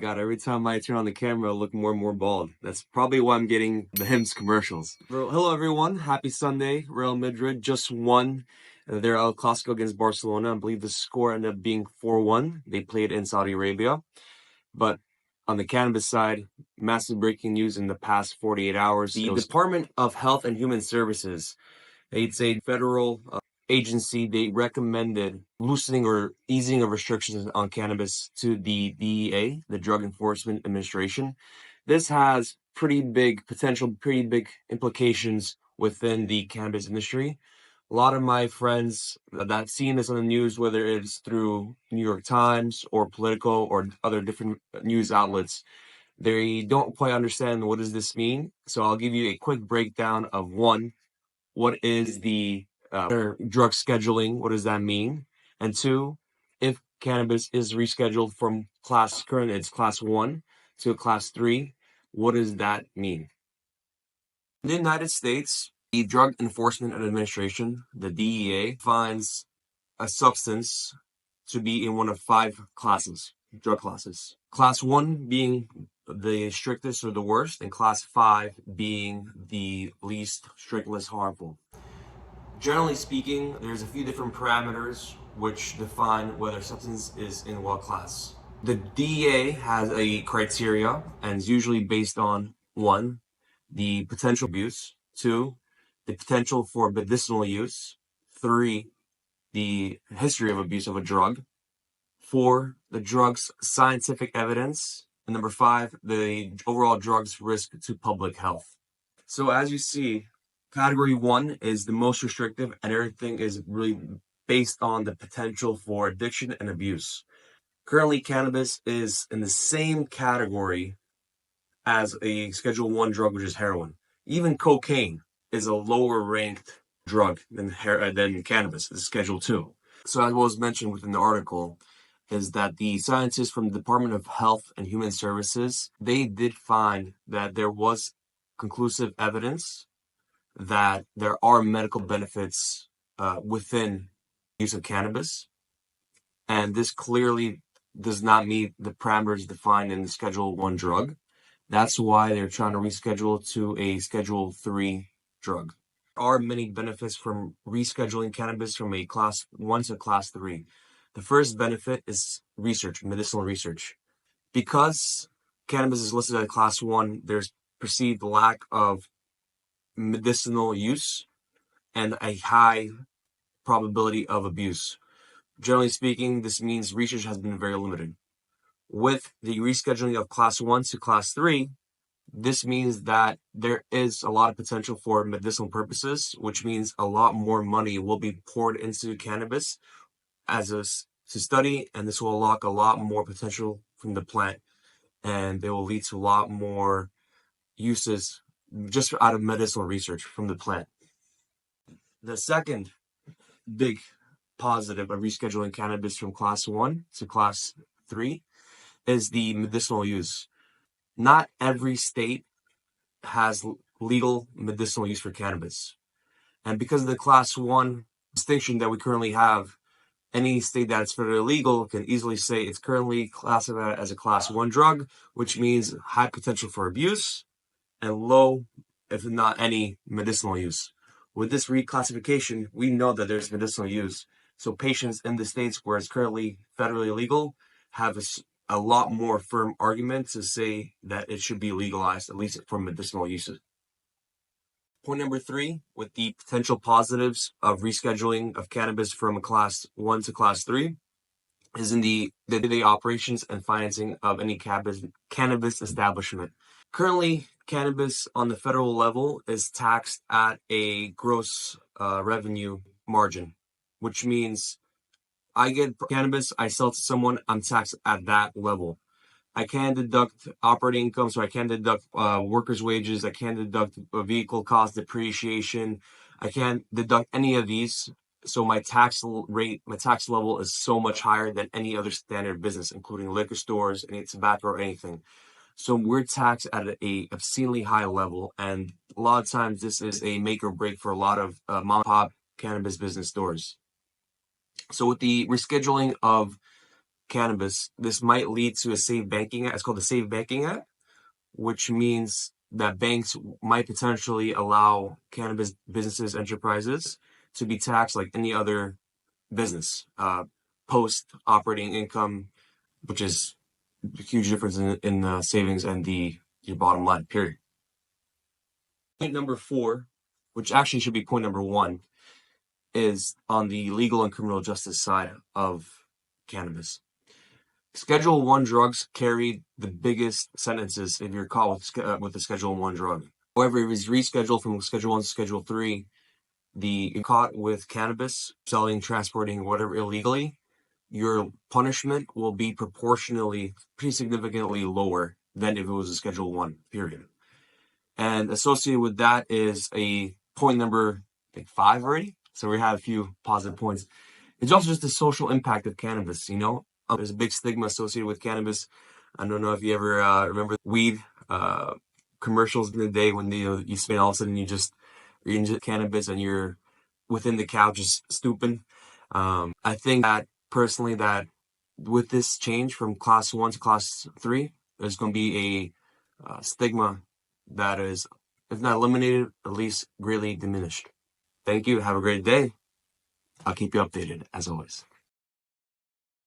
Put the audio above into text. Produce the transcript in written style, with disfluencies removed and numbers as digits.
God, every time I turn on the camera, I look more and more bald. That's probably why I'm getting the Hims commercials. Hello, everyone. Happy Sunday. Real Madrid just won their El Clasico against Barcelona. I believe the score ended up being 4-1. They played in Saudi Arabia. But on the cannabis side, massive breaking news in the past 48 hours. The Department of Health and Human Services, it's a federal agency, they recommended loosening or easing of restrictions on cannabis to the DEA, the Drug Enforcement Administration. This has pretty big implications within the cannabis industry. A lot of my friends that have seen this on the news, whether it's through New York Times or Politico or other different news outlets, they don't quite understand what does this mean. So I'll give you a quick breakdown of one, what is the drug scheduling? What does that mean? And two, if cannabis is rescheduled from currently it's class 1 to a class 3, what does that mean? In the United States, the Drug Enforcement Administration, the DEA, finds a substance to be in one of 5 drug classes. Class 1 being the strictest or the worst, and class 5 being the least strict, less harmful. Generally speaking, there's a few different parameters which define whether substance is in what class. The DEA has a criteria and is usually based on 1, the potential abuse, 2, the potential for medicinal use, 3, the history of abuse of a drug, 4, the drug's scientific evidence, and number 5, the overall drug's risk to public health. So as you see, Category 1 is the most restrictive, and everything is really based on the potential for addiction and abuse. Currently, cannabis is in the same category as a Schedule 1 drug, which is heroin. Even cocaine is a lower ranked drug than cannabis. It's Schedule 2. So as was mentioned within the article, is that the scientists from the Department of Health and Human Services, they did find that there was conclusive evidence that there are medical benefits within use of cannabis, and this clearly does not meet the parameters defined in the Schedule 1 drug. That's why they're trying to reschedule to a Schedule 3 drug. There are many benefits from rescheduling cannabis from a Class 1 to Class 3. The first benefit is research, medicinal research. Because cannabis is listed as Class 1, there's perceived lack of medicinal use and a high probability of abuse. Generally speaking, this means research has been very limited. With the rescheduling of Class 1 to Class 3, this means that there is a lot of potential for medicinal purposes, which means a lot more money will be poured into cannabis to study, and this will unlock a lot more potential from the plant, and they will lead to a lot more uses just out of medicinal research from the plant. The second big positive of rescheduling cannabis from Class 1 to Class 3 is the medicinal use. Not every state has legal medicinal use for cannabis. And because of the Class 1 distinction that we currently have, any state that's federally legal can easily say it's currently classified as a Class 1 drug, which means high potential for abuse and low, if not any, medicinal use. With this reclassification, we know that there's medicinal use. So patients in the states where it's currently federally illegal have a lot more firm argument to say that it should be legalized, at least for medicinal uses. Point number 3, with the potential positives of rescheduling of cannabis from a Class 1 to Class 3, is in the day-to-day operations and financing of any cannabis establishment. Currently, cannabis on the federal level is taxed at a gross revenue margin, which means I get cannabis, I sell to someone, I'm taxed at that level. I can deduct operating income, so I can deduct workers' wages, I can deduct vehicle cost depreciation, I can't deduct any of these. So my tax rate, my tax level is so much higher than any other standard business, including liquor stores, any tobacco or anything. So we're taxed at a obscenely high level, and a lot of times this is a make or break for a lot of mom and pop cannabis business stores. So with the rescheduling of cannabis, this might lead to a Safe Banking Act. It's called the Safe Banking Act, which means that banks might potentially allow cannabis businesses, enterprises to be taxed like any other business, post operating income, which is a huge difference in savings and your bottom line, period. Point number 4, which actually should be point number 1, is on the legal and criminal justice side of cannabis. Schedule 1 drugs carry the biggest sentences if you're caught with a Schedule 1 drug. However, if it's rescheduled from Schedule 1 to Schedule 3, you're caught with cannabis, selling, transporting, whatever illegally, your punishment will be proportionally, pretty significantly lower than if it was a Schedule 1, period. And associated with that is a point number, I think 5 already. So we have a few positive points. It's also just the social impact of cannabis, you know? There's a big stigma associated with cannabis. I don't know if you ever remember weed commercials in the day when you spend all of a sudden you're into cannabis and you're within the couch just stooping. I think that personally that with this change from class 1 to class 3, there's going to be a stigma that is, if not eliminated, at least greatly diminished. Thank you. Have a great day. I'll keep you updated as always.